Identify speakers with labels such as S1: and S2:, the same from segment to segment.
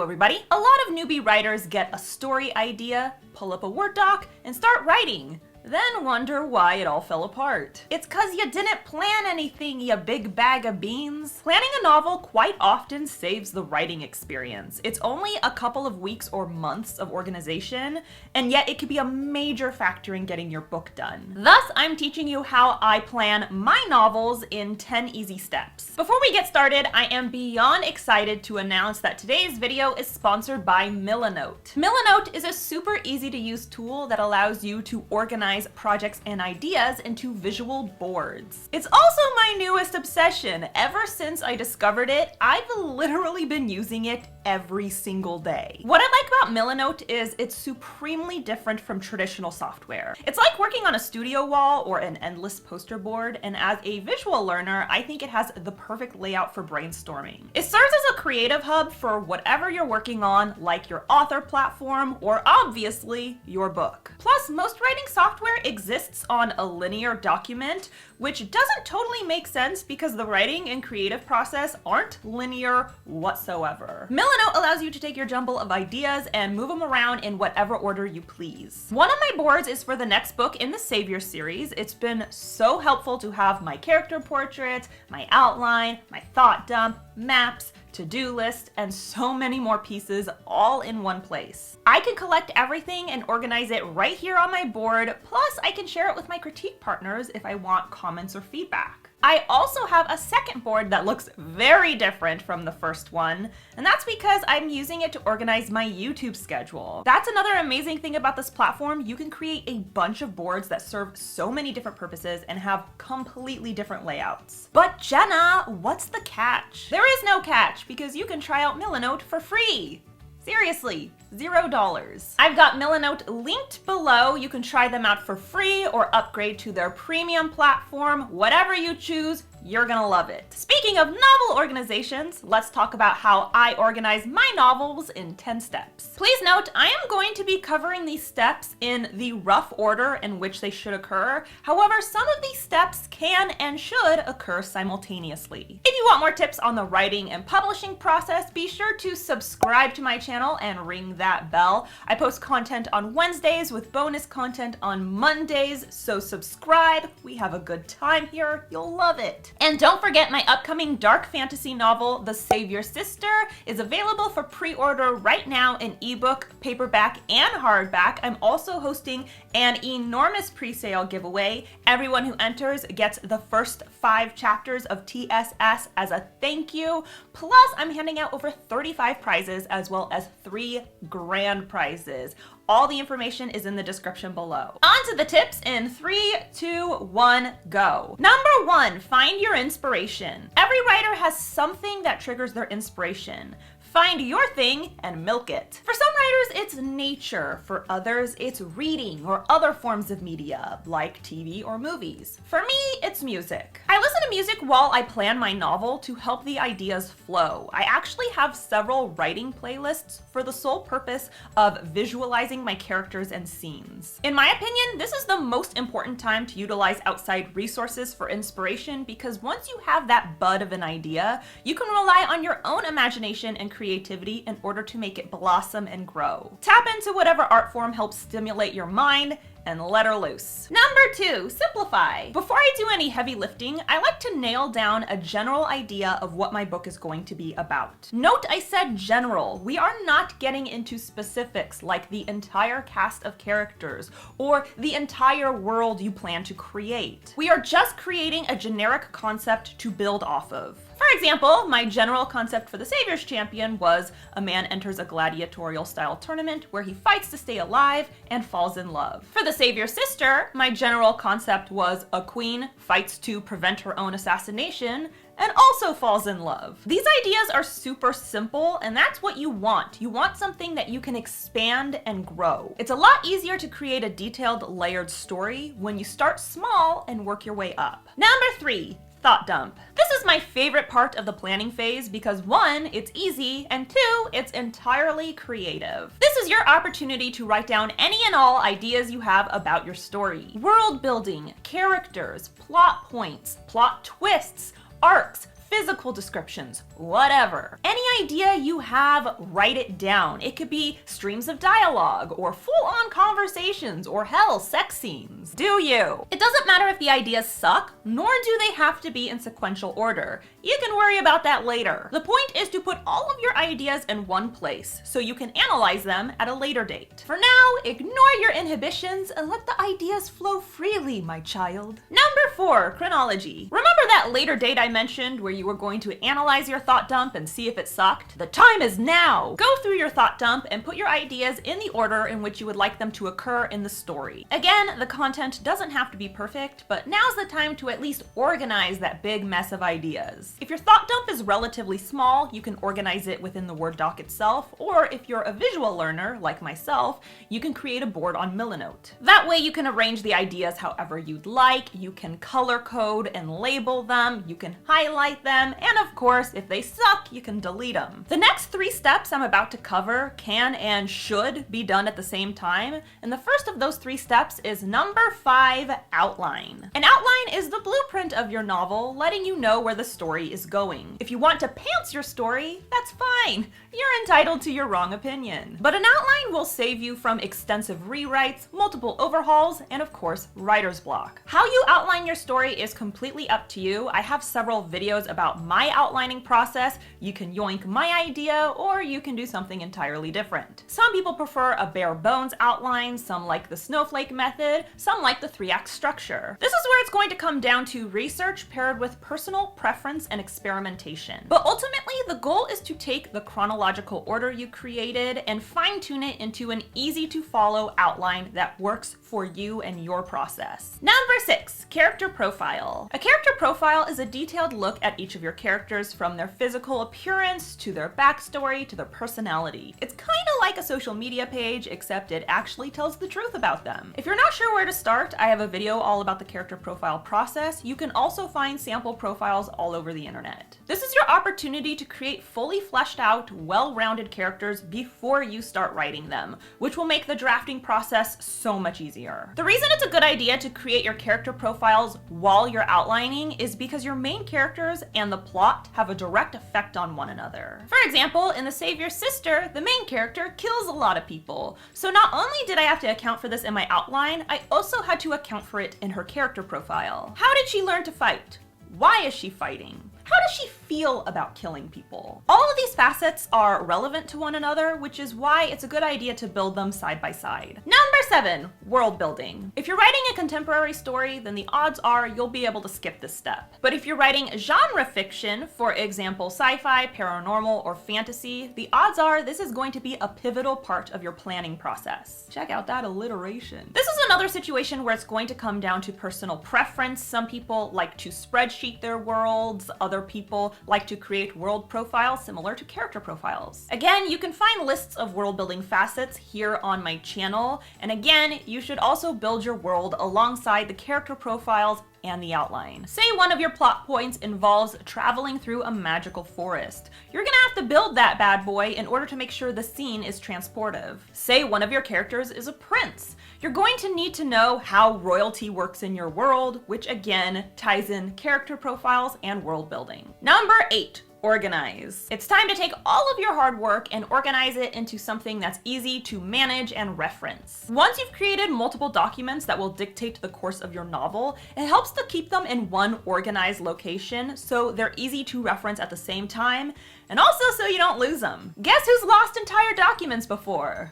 S1: Hello everybody! A lot of newbie writers get a story idea, pull up a Word doc, and start writing. Then wonder why it all fell apart. It's cause you didn't plan anything, you big bag of beans. Planning a novel quite often saves the writing experience. It's only a couple of weeks or months of organization, and yet it could be a major factor in getting your book done. Thus, I'm teaching you how I plan my novels in 10 easy steps. Before we get started, I am beyond excited to announce that today's video is sponsored by Milanote. Milanote is a super easy to use tool that allows you to organize projects and ideas into visual boards. It's also my newest obsession. Ever since I discovered it, I've literally been using it every single day. What I like about Milanote is it's supremely different from traditional software. It's like working on a studio wall or an endless poster board, and as a visual learner, I think it has the perfect layout for brainstorming. It serves as a creative hub for whatever you're working on, like your author platform or obviously your book. Plus, most writing software exists on a linear document, which doesn't totally make sense because the writing and creative process aren't linear whatsoever. Milanote allows you to take your jumble of ideas and move them around in whatever order you please. One of my boards is for the next book in the Savior series. It's been so helpful to have my character portrait, my outline, my thought dump, maps, to-do list, and so many more pieces all in one place. I can collect everything and organize it right here on my board, plus I can share it with my critique partners if I want comments or feedback. I also have a second board that looks very different from the first one, and that's because I'm using it to organize my YouTube schedule. That's another amazing thing about this platform. You can create a bunch of boards that serve so many different purposes and have completely different layouts. But Jenna, what's the catch? There is no catch because you can try out Milanote for free. Seriously, $0. I've got Milanote linked below. You can try them out for free or upgrade to their premium platform. Whatever you choose, you're gonna love it. Speaking of novel organizations, let's talk about how I organize my novels in 10 steps. Please note, I am going to be covering these steps in the rough order in which they should occur. However, some of these steps can and should occur simultaneously. If you want more tips on the writing and publishing process, be sure to subscribe to my channel and ring that bell. I post content on Wednesdays with bonus content on Mondays, so subscribe. We have a good time here. You'll love it. And don't forget my upcoming dark fantasy novel, The Savior Sister, is available for pre-order right now in ebook, paperback, and hardback. I'm also hosting an enormous pre-sale giveaway. Everyone who enters gets the first 5 chapters of TSS as a thank you. Plus, I'm handing out over 35 prizes as well as 3 grand prizes. All the information is in the description below. On to the tips in 3, 2, 1, go. Number 1, find your inspiration. Every writer has something that triggers their inspiration. Find your thing and milk it. For some writers, it's nature. For others, it's reading or other forms of media, like TV or movies. For me, it's music. I listen to music while I plan my novel to help the ideas flow. I actually have several writing playlists for the sole purpose of visualizing my characters and scenes. In my opinion, this is the most important time to utilize outside resources for inspiration because once you have that bud of an idea, you can rely on your own imagination and creativity in order to make it blossom and grow. Tap into whatever art form helps stimulate your mind and let her loose. Number 2, simplify. Before I do any heavy lifting, I like to nail down a general idea of what my book is going to be about. Note I said general. We are not getting into specifics like the entire cast of characters or the entire world you plan to create. We are just creating a generic concept to build off of. For example, my general concept for the Savior's Champion was a man enters a gladiatorial style tournament where he fights to stay alive and falls in love. For the Savior's Sister, my general concept was a queen fights to prevent her own assassination and also falls in love. These ideas are super simple, and that's what you want. You want something that you can expand and grow. It's a lot easier to create a detailed, layered story when you start small and work your way up. Number 3, thought dump. This is my favorite part of the planning phase because 1, it's easy, and 2, it's entirely creative. This is your opportunity to write down any and all ideas you have about your story. World building, characters, plot points, plot twists, arcs, physical descriptions, whatever. Any idea you have, write it down. It could be streams of dialogue, or full-on conversations, or hell, sex scenes. Do you? It doesn't matter if the ideas suck, nor do they have to be in sequential order. You can worry about that later. The point is to put all of your ideas in one place, so you can analyze them at a later date. For now, ignore your inhibitions and let the ideas flow freely, my child. Number 4, chronology. Remember that later date I mentioned where you were going to analyze your thought dump and see if it sucked? The time is now! Go through your thought dump and put your ideas in the order in which you would like them to occur in the story. Again, the content doesn't have to be perfect, but now's the time to at least organize that big mess of ideas. If your thought dump is relatively small, you can organize it within the Word doc itself, or if you're a visual learner, like myself, you can create a board on Milanote. That way you can arrange the ideas however you'd like, you can color code and label them, you can highlight them, and of course, if they suck, you can delete them. The next 3 steps I'm about to cover can and should be done at the same time, and the first of those 3 steps is number 5, outline. An outline is the blueprint of your novel, letting you know where the story is going. If you want to pants your story, that's fine. You're entitled to your wrong opinion. But an outline will save you from extensive rewrites, multiple overhauls, and of course, writer's block. How you outline your story is completely up to you. I have several videos about my outlining process. You can yoink my idea, or you can do something entirely different. Some people prefer a bare bones outline, some like the snowflake method, some like the 3-act structure. This is where it's going to come down to research paired with personal preference and experimentation. But ultimately, the goal is to take the chronological order you created and fine-tune it into an easy-to-follow outline that works for you and your process. Number 6, character profile. A character profile is a detailed look at each of your characters, from their physical appearance to their backstory to their personality. It's kind of like a social media page, except it actually tells the truth about them. If you're not sure where to start, I have a video all about the character profile process. You can also find sample profiles all over the internet. This is your opportunity to create fully fleshed out, well-rounded characters before you start writing them, which will make the drafting process so much easier. The reason it's a good idea to create your character profiles while you're outlining is because your main characters and the plot have a direct effect on one another. For example, in The Savior's Sister, the main character kills a lot of people. So not only did I have to account for this in my outline, I also had to account for it in her character profile. How did she learn to fight? Why is she fighting? How does she feel about killing people? All of these facets are relevant to one another, which is why it's a good idea to build them side by side. Number 7, world building. If you're writing a contemporary story, then the odds are you'll be able to skip this step. But if you're writing genre fiction, for example, sci-fi, paranormal, or fantasy, the odds are this is going to be a pivotal part of your planning process. Check out that alliteration. This is another situation where it's going to come down to personal preference. Some people like to spreadsheet their worlds, other people like to create world profiles similar to character profiles. Again, you can find lists of world building facets here on my channel. And again, you should also build your world alongside the character profiles and the outline. Say one of your plot points involves traveling through a magical forest. You're gonna have to build that bad boy in order to make sure the scene is transportive. Say one of your characters is a prince. You're going to need to know how royalty works in your world, which again ties in character profiles and world building. Number 8. Organize. It's time to take all of your hard work and organize it into something that's easy to manage and reference. Once you've created multiple documents that will dictate the course of your novel, it helps to keep them in one organized location so they're easy to reference at the same time, and also so you don't lose them. Guess who's lost entire documents before?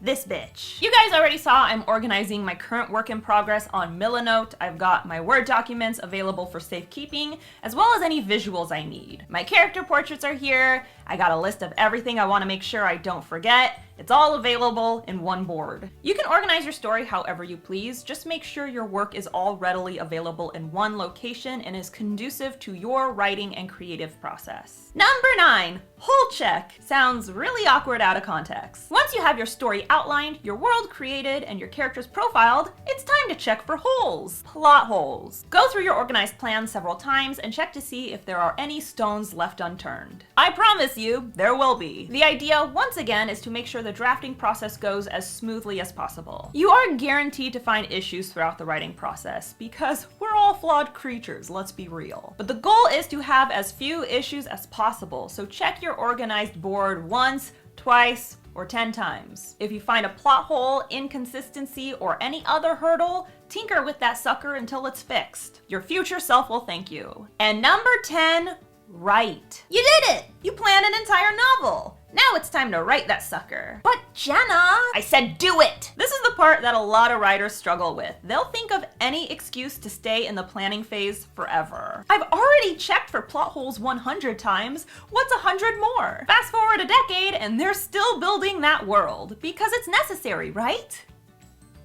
S1: This bitch. You guys already saw I'm organizing my current work in progress on Milanote. I've got my Word documents available for safekeeping, as well as any visuals I need. My character portraits are here. I got a list of everything I want to make sure I don't forget. It's all available in one board. You can organize your story however you please. Just make sure your work is all readily available in one location and is conducive to your writing and creative process. Number 9, hole check. Sounds really awkward out of context. Once you have your story outlined, your world created, and your characters profiled, it's time to check for holes. Plot holes. Go through your organized plan several times and check to see if there are any stones left unturned. I promise promise you, there will be. The idea, once again, is to make sure the drafting process goes as smoothly as possible. You are guaranteed to find issues throughout the writing process, because we're all flawed creatures, let's be real. But the goal is to have as few issues as possible, so check your organized board once, twice, or 10 times. If you find a plot hole, inconsistency, or any other hurdle, tinker with that sucker until it's fixed. Your future self will thank you. And number 10, write. You did it! You planned an entire novel. Now it's time to write that sucker. But Jenna, I said do it! This is the part that a lot of writers struggle with. They'll think of any excuse to stay in the planning phase forever. I've already checked for plot holes 100 times. What's 100 more? Fast forward a decade and they're still building that world. Because it's necessary, right?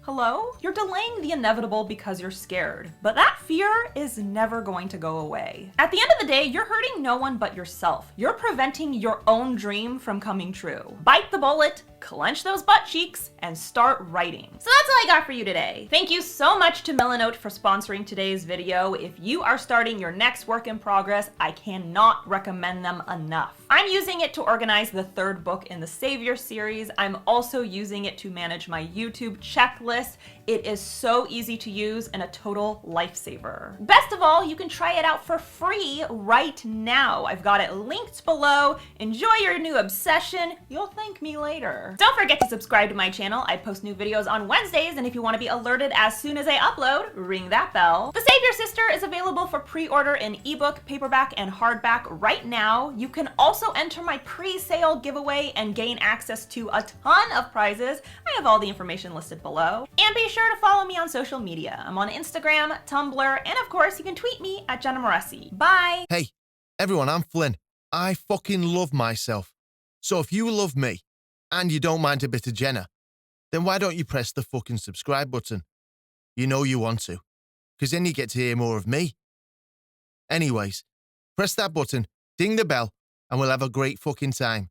S1: Hello? You're delaying the inevitable because you're scared, but that fear is never going to go away. At the end of the day, you're hurting no one but yourself. You're preventing your own dream from coming true. Bite the bullet, clench those butt cheeks, and start writing. So that's all I got for you today. Thank you so much to Milanote for sponsoring today's video. If you are starting your next work in progress, I cannot recommend them enough. I'm using it to organize the third book in the Savior series. I'm also using it to manage my YouTube checklist. It is so easy to use and a total lifesaver. Best of all, you can try it out for free right now. I've got it linked below. Enjoy your new obsession. You'll thank me later. Don't forget to subscribe to my channel. I post new videos on Wednesdays, and if you want to be alerted as soon as I upload, ring that bell. The Savior Sister is available for pre-order in ebook, paperback, and hardback right now. You can also enter my pre-sale giveaway and gain access to a ton of prizes. I have all the information listed below. And be sure to follow me on social media. I'm on Instagram, Tumblr, and of course you can tweet me at Jenna Moreci. Bye!
S2: Hey, everyone, I'm Flynn. I fucking love myself. So if you love me, and you don't mind a bit of Jenna, then why don't you press the fucking subscribe button? You know you want to, because then you get to hear more of me. Anyways, press that button, ding the bell, and we'll have a great fucking time.